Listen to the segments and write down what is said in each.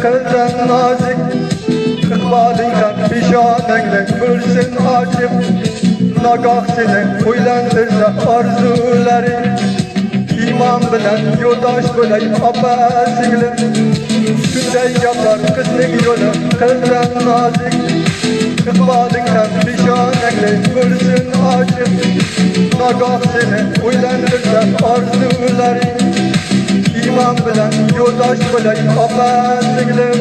kıldan nazik İkbalingden pişanenle gülsün açıp Nagah seni uylandırsa arzuları İman bilen yoldaş bilen apa singlim Şunday yapar kızning yolu kıldan nazik İkbalingden pişanenle gülsün açıp Nagah seni uylandırsa arzuları İman bilen yoldaş bilen apa singlim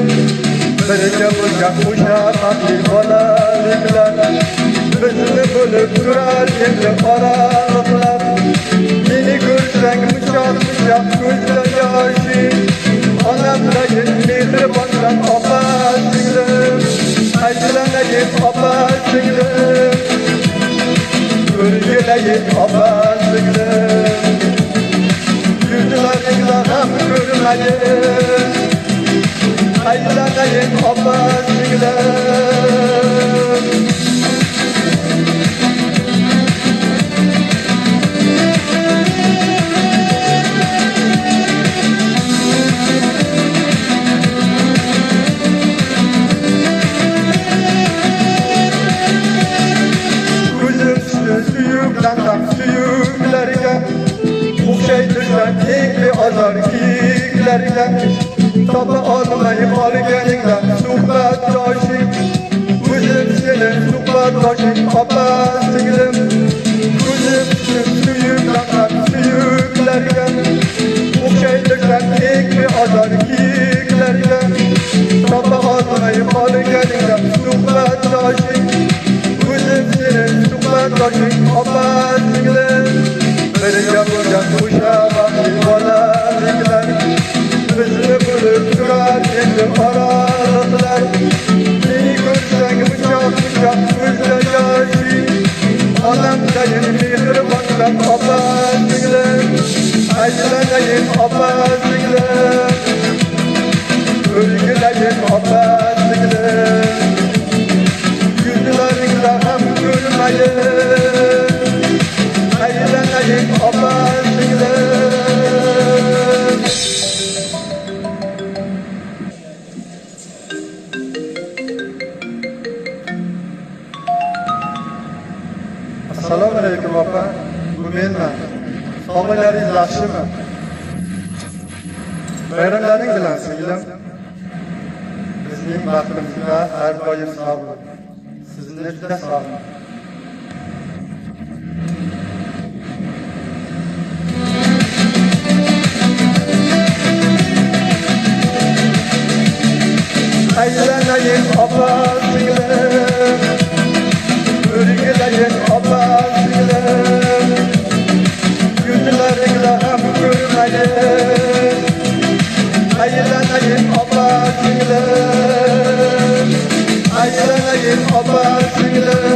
Birga bo'lgan o'sha baxtli bolaliklar bizni bo'lib turar endi oraliqlar meni ko'rsang mushaq ko'zda yoshi onamdagi mehribonsan opa singlim ajramayin opa singlim o'rgilayin opa singlim yuzlaringda ham ko'rmayin aylanayım opa singlim Gözümsüz suyuklandan suyuklarga o'xshaydirsan eng beozor kiyiklarga Tapa olmayıp olganingdan suhbatdoshing O'zim seni suhbatdoshing opa singlim Ko'zim suyuklangan suyuklarga o'xshaydirsan eng beozor kiyiklarga Tapa olmayıp olganingdan suhbatdoshing O'zim seni suhbatdoshing opa singlim Birga bo'lgan o'sha baxtli bolaliklar bizni bo'lib turar endi oraliqlar meni ko'rsang mushaq ko'zda yoshi onamdayin mehribonsan opa singlim aylanayin opa singlim o'rgilayin opa singlim yuzlaringda ham ko'rmayin aylanayin opa singlim Assalomu alaykum opa, bu menman. Sog'liklaringiz yaxshimi? Bayramlaring bilan singlim. Bizning baxtimizga har doim sog' bo'ling. Sizni juda sog'man. Aylanayin opa singlim O'rgilayin opa singlim Yuzlaringda ham ko'rmayin Aylanayin opa singlim Aylanayin opa singlim